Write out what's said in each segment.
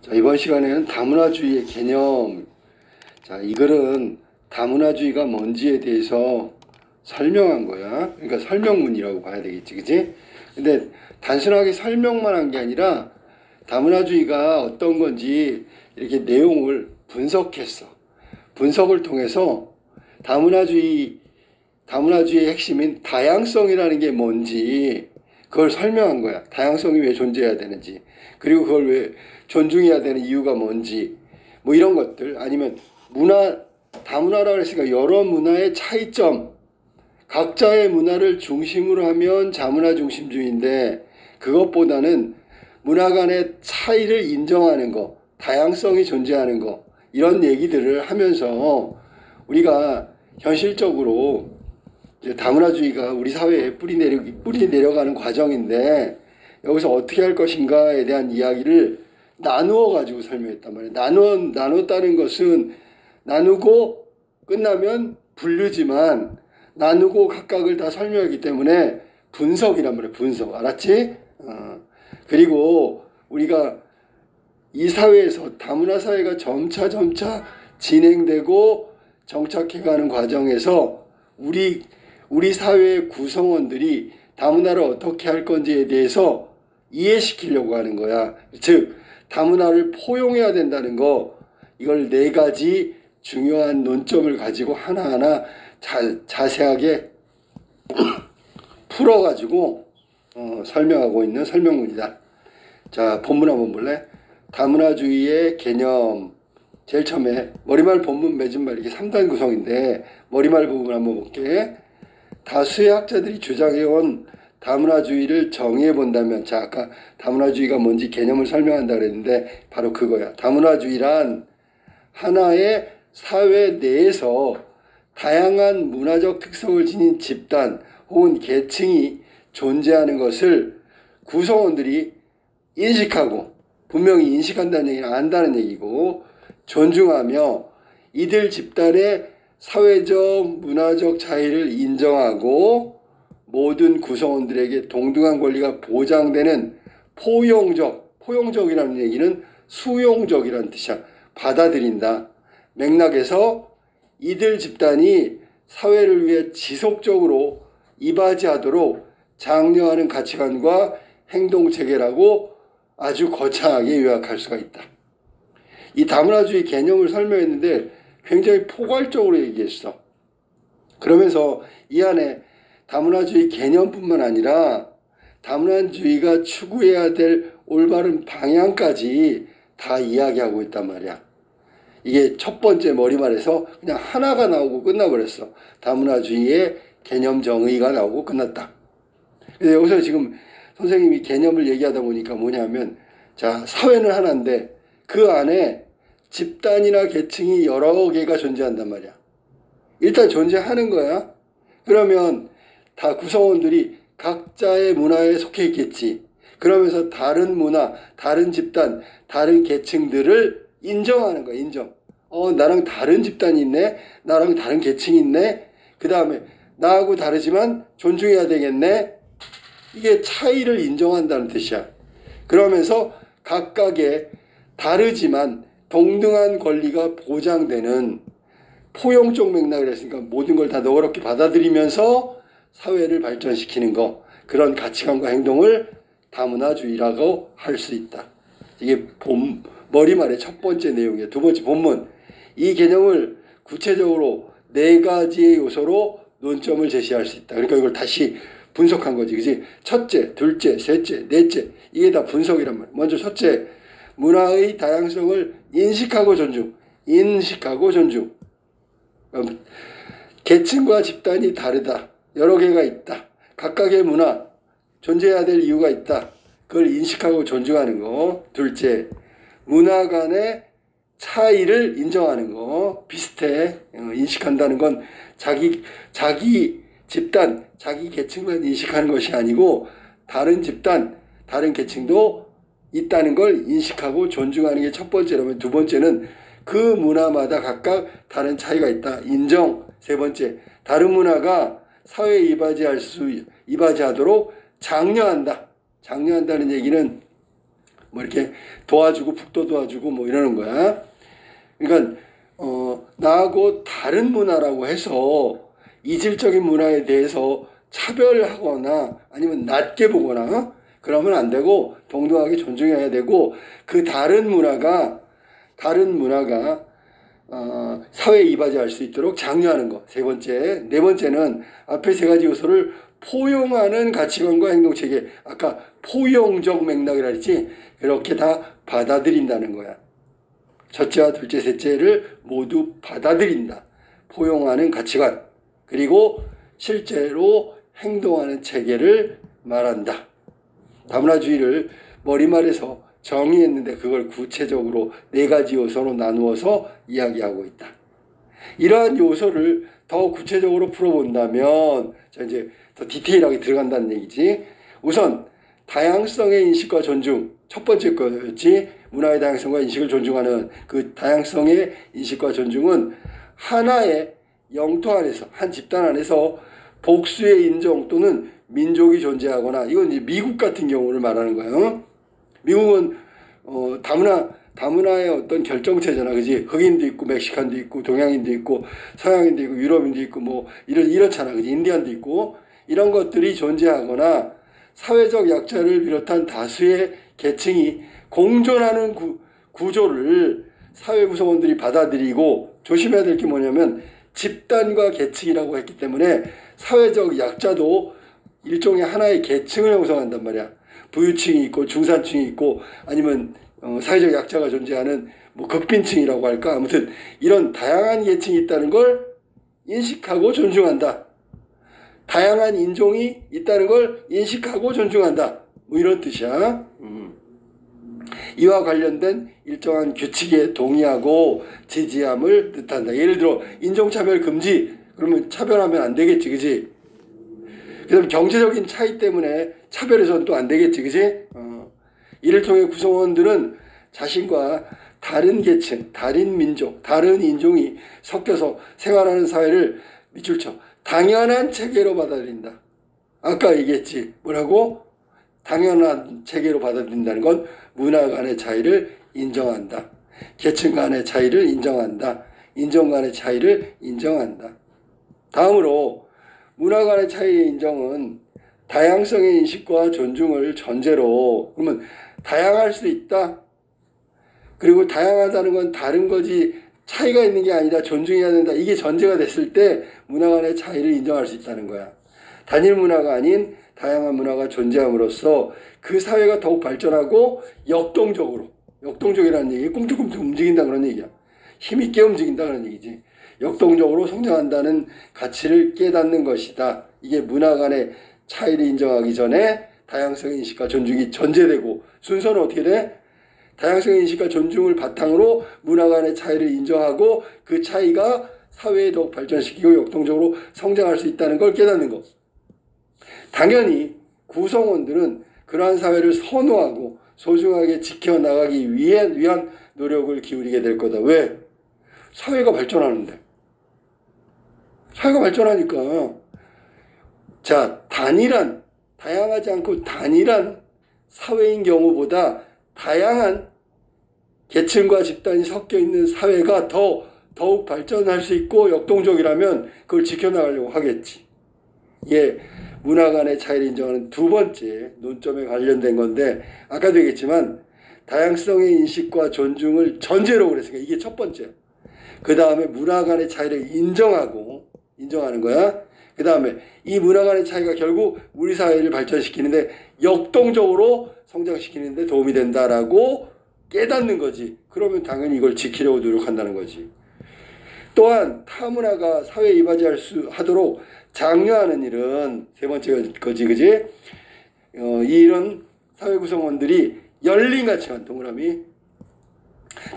자, 이번 시간에는 다문화주의의 개념. 자, 이 글은 다문화주의가 뭔지에 대해서 설명한 거야. 그러니까 설명문이라고 봐야 되겠지, 그지? 근데 단순하게 설명만 한 게 아니라 다문화주의가 어떤 건지 이렇게 내용을 분석했어. 분석을 통해서 다문화주의의 핵심인 다양성이라는 게 뭔지 그걸 설명한 거야. 다양성이 왜 존재해야 되는지, 그리고 그걸 왜 존중해야 되는 이유가 뭔지, 뭐 이런 것들. 아니면 다문화라고 했으니까 여러 문화의 차이점, 각자의 문화를 중심으로 하면 자문화 중심주의인데, 그것보다는 문화 간의 차이를 인정하는 거, 다양성이 존재하는 거, 이런 얘기들을 하면서 우리가 현실적으로 이제 다문화주의가 우리 사회에 뿌리 내려가는 과정인데, 여기서 어떻게 할 것인가에 대한 이야기를 나누어 가지고 설명했단 말이에요. 나눴다는 것은 나누고 끝나면 분류지만, 나누고 각각을 다 설명하기 때문에 분석이란 말이에요. 분석. 알았지? 그리고 우리가 이 사회에서 다문화 사회가 점차 진행되고 정착해가는 과정에서 우리 사회의 구성원들이 다문화를 어떻게 할 건지에 대해서 이해시키려고 하는 거야. 즉 다문화를 포용해야 된다는 거, 이걸 4가지 중요한 논점을 가지고 하나하나 자세하게 풀어가지고 설명하고 있는 설명문이다. 자, 본문 한번 볼래? 다문화주의의 개념. 제일 처음에 머리말, 본문, 맺은말, 이게 3단 구성인데 머리말 부분 한번 볼게. 다수의 학자들이 주장해온 다문화주의를 정의해 본다면, 자, 아까 다문화주의가 뭔지 개념을 설명한다 그랬는데 바로 그거야. 다문화주의란 하나의 사회 내에서 다양한 문화적 특성을 지닌 집단 혹은 계층이 존재하는 것을 구성원들이 인식하고, 분명히 인식한다는 얘기는 안다는 얘기고, 존중하며 이들 집단의 사회적 문화적 차이를 인정하고 모든 구성원들에게 동등한 권리가 보장되는 포용적이라는 얘기는 수용적이라는 뜻이야. 받아들인다. 맥락에서 이들 집단이 사회를 위해 지속적으로 이바지하도록 장려하는 가치관과 행동체계라고 아주 거창하게 요약할 수가 있다. 이 다문화주의 개념을 설명했는데 굉장히 포괄적으로 얘기했어. 그러면서 이 안에 다문화주의 개념뿐만 아니라 다문화주의가 추구해야 될 올바른 방향까지 다 이야기하고 있단 말이야. 이게 첫 번째 머리말에서 그냥 하나가 나오고 끝나버렸어. 다문화주의의 개념 정의가 나오고 끝났다. 그래서 여기서 지금 선생님이 개념을 얘기하다 보니까 뭐냐면, 자, 사회는 하나인데 그 안에 집단이나 계층이 여러 개가 존재한단 말이야. 일단 존재하는 거야. 그러면 다 구성원들이 각자의 문화에 속해 있겠지. 그러면서 다른 문화, 다른 집단, 다른 계층들을 인정하는 거야. 인정. 나랑 다른 집단이 있네. 나랑 다른 계층이 있네. 그 다음에 나하고 다르지만 존중해야 되겠네. 이게 차이를 인정한다는 뜻이야. 그러면서 각각의 다르지만 동등한 권리가 보장되는 포용적 맥락을 했으니까 모든 걸 다 너그럽게 받아들이면서 사회를 발전시키는 거, 그런 가치관과 행동을 다문화주의라고 할 수 있다. 이게 머리말의 첫 번째 내용이에요. 두 번째 본문. 이 개념을 구체적으로 4가지의 요소로 논점을 제시할 수 있다. 그러니까 이걸 다시 분석한 거지, 그지? 첫째, 둘째, 셋째, 넷째, 이게 다 분석이란 말이야. 먼저 첫째, 문화의 다양성을 인식하고 존중. 계층과 집단이 다르다. 여러 개가 있다. 각각의 문화, 존재해야 될 이유가 있다. 그걸 인식하고 존중하는 거. 둘째, 문화 간의 차이를 인정하는 거. 비슷해. 인식한다는 건 자기 집단, 자기 계층만 인식하는 것이 아니고 다른 집단, 다른 계층도 있다는 걸 인식하고 존중하는 게 첫 번째라면, 두 번째는 그 문화마다 각각 다른 차이가 있다. 인정. 세 번째, 다른 문화가 사회에 이바지하도록 장려한다. 장려한다는 얘기는 뭐 이렇게 도와주고 북도 도와주고 뭐 이러는 거야. 그러니까 나하고 다른 문화라고 해서 이질적인 문화에 대해서 차별하거나 아니면 낮게 보거나 그러면 안 되고 동등하게 존중해야 되고, 그 다른 문화가 사회에 이바지할 수 있도록 장려하는 것. 세 번째. 네 번째는 앞에 세 가지 요소를 포용하는 가치관과 행동체계. 아까 포용적 맥락이라 했지. 그렇게 다 받아들인다는 거야. 첫째와 둘째, 셋째를 모두 받아들인다. 포용하는 가치관. 그리고 실제로 행동하는 체계를 말한다. 다문화주의를 머리말에서 정의했는데 그걸 구체적으로 네 가지 요소로 나누어서 이야기하고 있다. 이러한 요소를 더 구체적으로 풀어본다면, 자 이제 더 디테일하게 들어간다는 얘기지. 우선 다양성의 인식과 존중, 첫 번째 거였지. 문화의 다양성과 인식을 존중하는 그 다양성의 인식과 존중은 하나의 영토 안에서, 한 집단 안에서 복수의 인종 또는 민족이 존재하거나, 이건 이제 미국 같은 경우를 말하는 거예요. 미국은 다문화의 어떤 결정체잖아, 그지? 흑인도 있고 멕시칸도 있고 동양인도 있고 서양인도 있고 유럽인도 있고 뭐 이렇잖아, 그지? 인디안도 있고 이런 것들이 존재하거나 사회적 약자를 비롯한 다수의 계층이 공존하는 구조를 사회 구성원들이 받아들이고, 조심해야 될 게 뭐냐면 집단과 계층이라고 했기 때문에 사회적 약자도 일종의 하나의 계층을 형성한단 말이야. 부유층이 있고 중산층이 있고 아니면 사회적 약자가 존재하는 뭐 극빈층이라고 할까, 아무튼 이런 다양한 계층이 있다는 걸 인식하고 존중한다. 다양한 인종이 있다는 걸 인식하고 존중한다. 뭐 이런 뜻이야. 이와 관련된 일정한 규칙에 동의하고 지지함을 뜻한다. 예를 들어 인종차별 금지, 그러면 차별하면 안 되겠지, 그지? 그 다음에 경제적인 차이 때문에 차별해서는 또 안 되겠지, 그지? 이를 통해 구성원들은 자신과 다른 계층, 다른 민족, 다른 인종이 섞여서 생활하는 사회를 밑줄 쳐 당연한 체계로 받아들인다. 아까 얘기했지. 뭐라고? 당연한 체계로 받아들인다는 건 문화 간의 차이를 인정한다. 계층 간의 차이를 인정한다. 인종 간의 차이를 인정한다. 다음으로 문화 간의 차이의 인정은 다양성의 인식과 존중을 전제로, 그러면 다양할 수 있다. 그리고 다양하다는 건 다른 거지 차이가 있는 게 아니라 존중해야 된다. 이게 전제가 됐을 때 문화 간의 차이를 인정할 수 있다는 거야. 단일 문화가 아닌 다양한 문화가 존재함으로써 그 사회가 더욱 발전하고 역동적이라는 얘기, 꿈틀꿈틀 움직인다 그런 얘기야. 힘있게 움직인다 그런 얘기지. 역동적으로 성장한다는 가치를 깨닫는 것이다. 이게 문화 간의 차이를 인정하기 전에 다양성의 인식과 존중이 전제되고, 순서는 어떻게 돼? 다양성의 인식과 존중을 바탕으로 문화 간의 차이를 인정하고 그 차이가 사회에 더욱 발전시키고 역동적으로 성장할 수 있다는 걸 깨닫는 것. 당연히 구성원들은 그러한 사회를 선호하고 소중하게 지켜나가기 위한 노력을 기울이게 될 거다. 왜? 사회가 발전하는데. 사회가 발전하니까. 자, 다양하지 않고 단일한 사회인 경우보다 다양한 계층과 집단이 섞여 있는 사회가 더욱 발전할 수 있고 역동적이라면 그걸 지켜나가려고 하겠지. 이게 문화 간의 차이를 인정하는 두 번째 논점에 관련된 건데, 아까도 얘기했지만 다양성의 인식과 존중을 전제로 그랬으니까 이게 첫 번째. 그 다음에 문화 간의 차이를 인정하는 거야. 그 다음에 이 문화 간의 차이가 결국 우리 사회를 발전시키는데 역동적으로 성장시키는데 도움이 된다라고 깨닫는 거지. 그러면 당연히 이걸 지키려고 노력한다는 거지. 또한 타문화가 사회에 이바지하도록 장려하는 일은 세 번째 거지, 그지? 이런 사회 구성원들이 열린 가치관, 동그라미,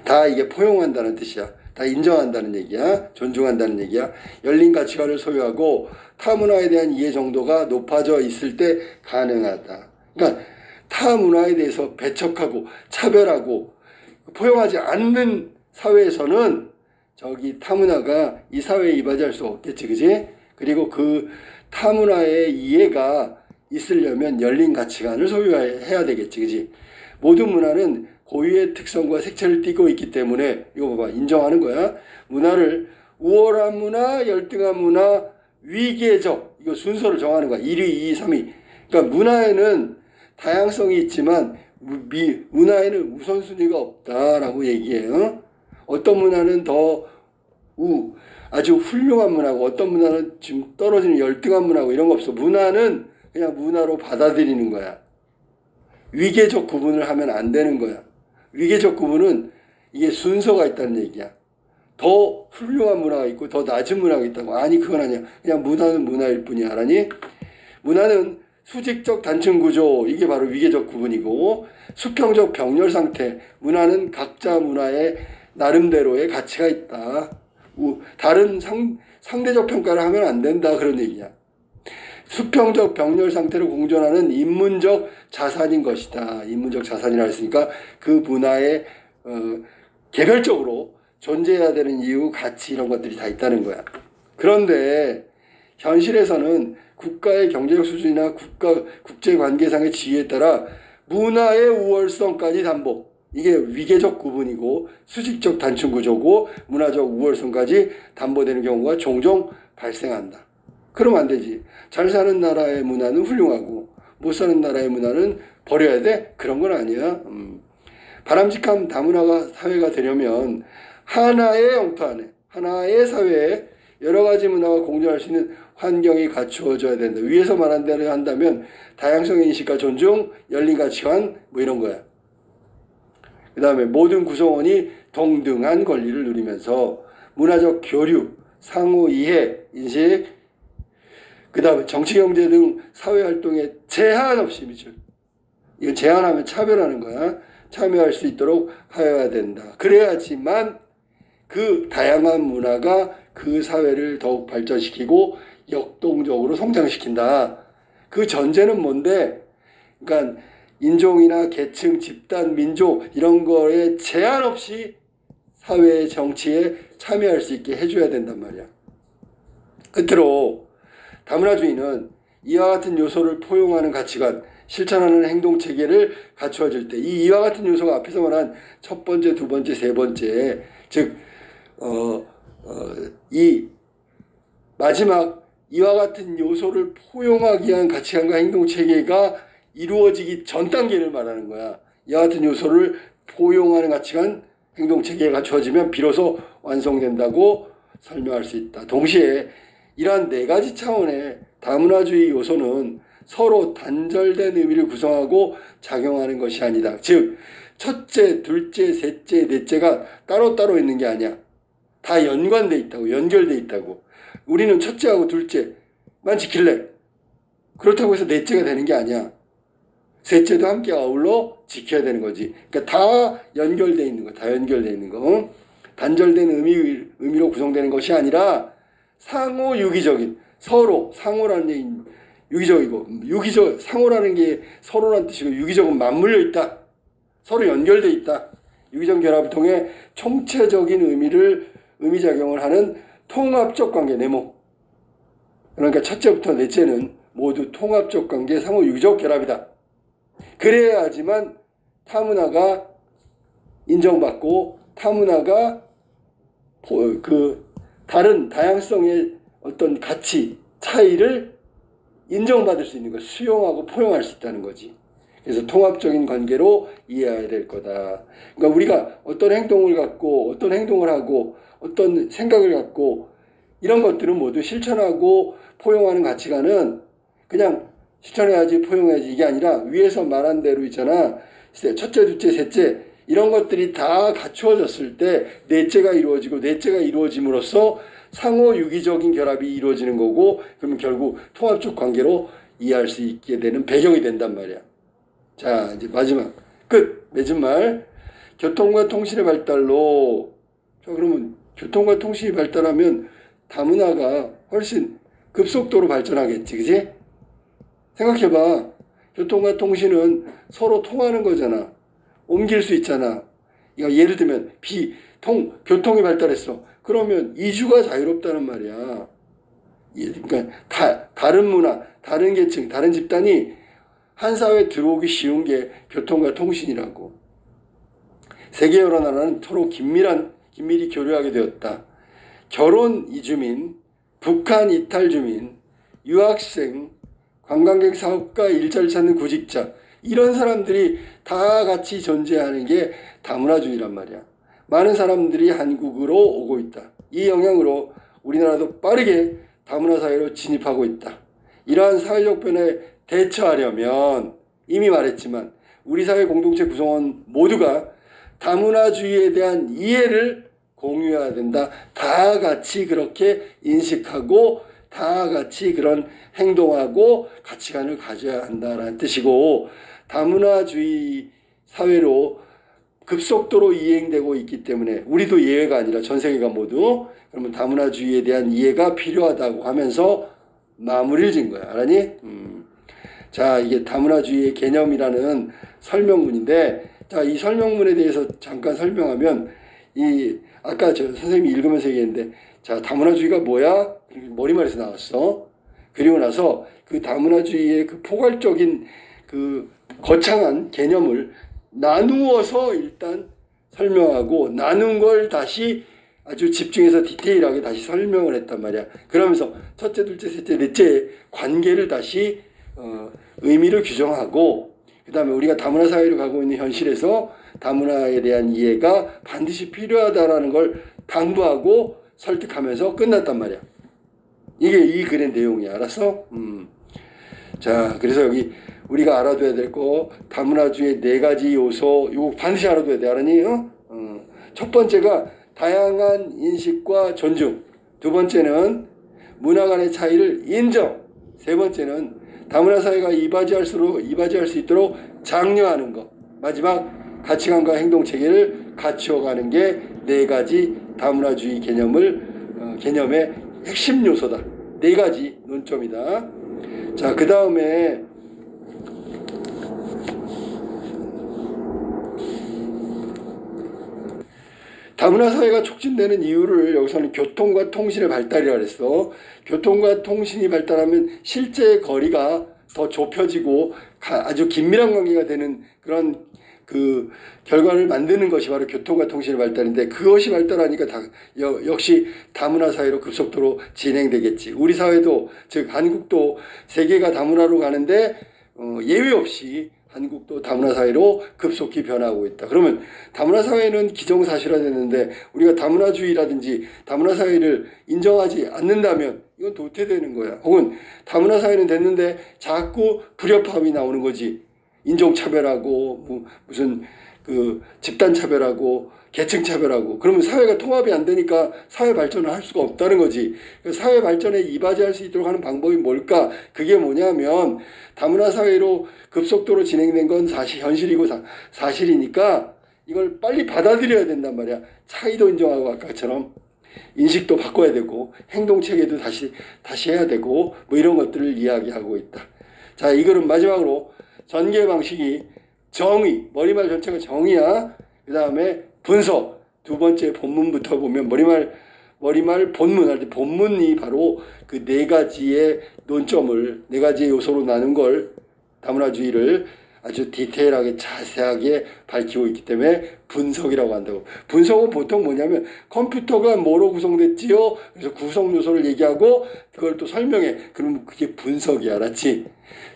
다 이게 포용한다는 뜻이야. 다 인정한다는 얘기야. 존중한다는 얘기야. 열린 가치관을 소유하고 타문화에 대한 이해 정도가 높아져 있을 때 가능하다. 그러니까 타문화에 대해서 배척하고 차별하고 포용하지 않는 사회에서는 저기 타문화가 이 사회에 이바지할 수 없겠지, 그지? 그리고 그 타문화의 이해가 있으려면 열린 가치관을 소유해야 되겠지, 그지? 모든 문화는 고유의 특성과 색채를 띠고 있기 때문에 이거 봐봐 인정하는 거야. 문화를 우월한 문화, 열등한 문화, 위계적 이거 순서를 정하는 거야. 1위, 2위, 3위. 그러니까 문화에는 다양성이 있지만 문화에는 우선순위가 없다라고 얘기해요. 어떤 문화는 더 아주 훌륭한 문화고 어떤 문화는 지금 떨어지는 열등한 문화고 이런 거 없어. 문화는 그냥 문화로 받아들이는 거야. 위계적 구분을 하면 안 되는 거야. 위계적 구분은 이게 순서가 있다는 얘기야. 더 훌륭한 문화가 있고 더 낮은 문화가 있다고. 아니 그건 아니야. 그냥 문화는 문화일 뿐이야. 알았니? 문화는 수직적 단층 구조 이게 바로 위계적 구분이고 수평적 병렬 상태 문화는 각자 문화의 나름대로의 가치가 있다. 다른 상대적 평가를 하면 안 된다 그런 얘기야. 수평적 병렬 상태로 공존하는 인문적 자산인 것이다. 인문적 자산이라 했으니까 그 문화에 개별적으로 존재해야 되는 이유, 가치 이런 것들이 다 있다는 거야. 그런데 현실에서는 국가의 경제적 수준이나 국제관계상의 지위에 따라 문화의 우월성까지 담보. 이게 위계적 구분이고 수직적 단층 구조고 문화적 우월성까지 담보되는 경우가 종종 발생한다. 그러면 안 되지. 잘 사는 나라의 문화는 훌륭하고 못 사는 나라의 문화는 버려야 돼? 그런 건 아니야. 바람직한 다문화 사회가 되려면 하나의 영토 안에 하나의 사회에 여러 가지 문화가 공존할 수 있는 환경이 갖추어져야 된다. 위에서 말한 대로 한다면 다양성의 인식과 존중, 열린 가치관 뭐 이런 거야. 그 다음에 모든 구성원이 동등한 권리를 누리면서 문화적 교류, 상호 이해, 인식, 그 다음에 정치, 경제 등 사회활동에 제한 없이 이건 제한하면 차별하는 거야. 참여할 수 있도록 하여야 된다. 그래야지만 그 다양한 문화가 그 사회를 더욱 발전시키고 역동적으로 성장시킨다. 그 전제는 뭔데? 그러니까 인종이나 계층, 집단, 민족 이런 거에 제한 없이 사회 정치에 참여할 수 있게 해줘야 된단 말이야. 끝으로 다문화주의는 이와 같은 요소를 포용하는 가치관, 실천하는 행동체계를 갖추어질 때 이와 같은 요소가 앞에서 말한 첫 번째, 두 번째, 세 번째 즉 이 마지막 이와 같은 요소를 포용하기 위한 가치관과 행동체계가 이루어지기 전 단계를 말하는 거야. 이와 같은 요소를 포용하는 가치관, 행동체계가 갖추어지면 비로소 완성된다고 설명할 수 있다. 동시에 이러한 네 가지 차원의 다문화주의 요소는 서로 단절된 의미를 구성하고 작용하는 것이 아니다. 즉 첫째, 둘째, 셋째, 넷째가 따로따로 있는 게 아니야. 다 연관돼 있다고, 연결돼 있다고. 우리는 첫째하고 둘째만 지킬래. 그렇다고 해서 넷째가 되는 게 아니야. 셋째도 함께 아울러 지켜야 되는 거지. 그러니까 다 연결돼 있는 거, 다 연결돼 있는 거. 단절된 의미로 구성되는 것이 아니라 상호 유기적인, 서로 상호라는 얘기, 유기적이고 상호라는 게 서로라는 뜻이고 유기적은 맞물려 있다. 서로 연결돼 있다. 유기적 결합을 통해 총체적인 의미작용을 하는 통합적 관계, 네모. 그러니까 첫째부터 넷째는 모두 통합적 관계, 상호 유기적 결합이다. 그래야지만 타문화가 인정받고 타문화가 그 다른 다양성의 어떤 가치, 차이를 인정받을 수 있는 거, 수용하고 포용할 수 있다는 거지. 그래서 통합적인 관계로 이해해야 될 거다. 그러니까 우리가 어떤 행동을 갖고 어떤 행동을 하고 어떤 생각을 갖고 이런 것들은 모두 실천하고 포용하는 가치관은 그냥 실천해야지 포용해야지 이게 아니라 위에서 말한 대로 있잖아. 첫째, 둘째, 셋째 이런 것들이 다 갖추어졌을 때 넷째가 이루어지고 넷째가 이루어짐으로써 상호 유기적인 결합이 이루어지는 거고 그러면 결국 통합적 관계로 이해할 수 있게 되는 배경이 된단 말이야. 자, 이제 마지막 끝 맺은 말. 교통과 통신의 발달로 자 그러면 교통과 통신이 발달하면 다문화가 훨씬 급속도로 발전하겠지, 그지? 생각해봐. 교통과 통신은 서로 통하는 거잖아. 옮길 수 있잖아. 그러니까 예를 들면 교통이 발달했어. 그러면 이주가 자유롭다는 말이야. 그러니까 다른 문화, 다른 계층, 다른 집단이 한 사회에 들어오기 쉬운 게 교통과 통신이라고. 세계 여러 나라는 서로 긴밀히 교류하게 되었다. 결혼 이주민, 북한 이탈 주민, 유학생, 관광객 사업가, 일자리 찾는 구직자, 이런 사람들이 다 같이 존재하는 게 다문화주의란 말이야. 많은 사람들이 한국으로 오고 있다. 이 영향으로 우리나라도 빠르게 다문화 사회로 진입하고 있다. 이러한 사회적 변화에 대처하려면 이미 말했지만 우리 사회 공동체 구성원 모두가 다문화주의에 대한 이해를 공유해야 된다. 다 같이 그렇게 인식하고 다 같이 그런 행동하고 가치관을 가져야 한다는 뜻이고, 다문화주의 사회로 급속도로 이행되고 있기 때문에 우리도 예외가 아니라 전 세계가 모두, 그러면 다문화주의에 대한 이해가 필요하다고 하면서 마무리를 진 거야. 알았니? 자, 이게 다문화주의의 개념이라는 설명문인데, 자, 이 설명문에 대해서 잠깐 설명하면, 아까 저 선생님이 읽으면서 얘기했는데, 자, 다문화주의가 뭐야? 머리말에서 나왔어. 그리고 나서 그 다문화주의의 그 포괄적인 그 거창한 개념을 나누어서 일단 설명하고, 나눈 걸 다시 아주 집중해서 디테일하게 다시 설명을 했단 말이야. 그러면서 첫째, 둘째, 셋째, 넷째 관계를 다시 의미를 규정하고, 그 다음에 우리가 다문화 사회를 가고 있는 현실에서 다문화에 대한 이해가 반드시 필요하다라는 걸 당부하고 설득하면서 끝났단 말이야. 이게 이 글의 내용이야. 알았어? 자, 그래서 여기 우리가 알아둬야 될 거, 다문화주의 4가지 요소, 이거 반드시 알아둬야 돼. 알았니? 첫 번째가 다양한 인식과 존중. 두 번째는 문화 간의 차이를 인정. 세 번째는 다문화 사회가 이바지할 수 있도록 장려하는 것. 마지막, 가치관과 행동 체계를 갖추어가는 게 4가지 다문화주의 개념의 핵심 요소다. 4가지 논점이다. 자, 그 다음에 다문화 사회가 촉진되는 이유를 여기서는 교통과 통신의 발달이라 그랬어. 교통과 통신이 발달하면 실제 거리가 더 좁혀지고 아주 긴밀한 관계가 되는 그런 그 결과를 만드는 것이 바로 교통과 통신의 발달인데, 그것이 발달하니까 역시 다문화 사회로 급속도로 진행되겠지. 우리 사회도, 즉 한국도 세계가 다문화로 가는데 예외 없이 한국도 다문화 사회로 급속히 변하고 있다. 그러면 다문화 사회는 기정사실화됐는데 우리가 다문화주의라든지 다문화 사회를 인정하지 않는다면 이건 도태되는 거야. 혹은 다문화 사회는 됐는데 자꾸 불협화음이 나오는 거지. 인종차별하고 무슨 그 집단차별하고 계층차별하고, 그러면 사회가 통합이 안 되니까 사회 발전을 할 수가 없다는 거지. 사회 발전에 이바지할 수 있도록 하는 방법이 뭘까? 그게 뭐냐면 다문화 사회로 급속도로 진행된 건 현실이고 사실이니까 이걸 빨리 받아들여야 된단 말이야. 차이도 인정하고 아까처럼 인식도 바꿔야 되고 행동체계도 다시 해야 되고 뭐 이런 것들을 이야기하고 있다. 자, 이 글은 마지막으로 전개 방식이 정의, 머리말 전체가 정의야. 그 다음에 분석, 두 번째 본문부터 보면 머리말 본문, 본문이 바로 그 4가지의 논점을, 4가지의 요소로 나눈 걸, 다문화주의를 아주 디테일하게 자세하게 밝히고 있기 때문에 분석이라고 한다고. 분석은 보통 뭐냐면 컴퓨터가 뭐로 구성됐지요? 그래서 구성 요소를 얘기하고 그걸 또 설명해. 그러면 그게 분석이야. 알았지?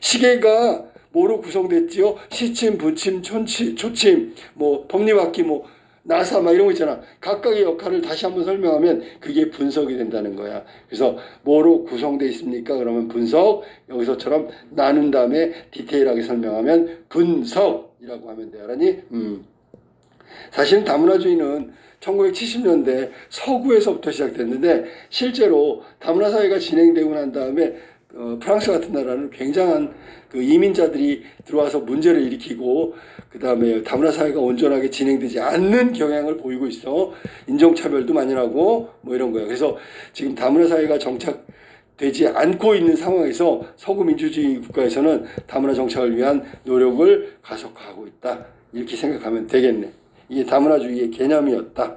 시계가 뭐로 구성됐지요? 시침, 분침, 초침, 뭐 법리바퀴, 뭐 나사 막 이런 거 있잖아. 각각의 역할을 다시 한번 설명하면 그게 분석이 된다는 거야. 그래서 뭐로 구성되어 있습니까? 그러면 분석, 여기서처럼 나눈 다음에 디테일하게 설명하면 분석이라고 하면 돼. 알았니? 사실은 다문화주의는 1970년대 서구에서부터 시작됐는데, 실제로 다문화 사회가 진행되고 난 다음에 프랑스 같은 나라는 굉장한 그 이민자들이 들어와서 문제를 일으키고, 그 다음에 다문화 사회가 온전하게 진행되지 않는 경향을 보이고 있어. 인종차별도 많이 나고 뭐 이런 거야. 그래서 지금 다문화 사회가 정착되지 않고 있는 상황에서 서구 민주주의 국가에서는 다문화 정착을 위한 노력을 가속화하고 있다. 이렇게 생각하면 되겠네. 이게 다문화주의의 개념이었다.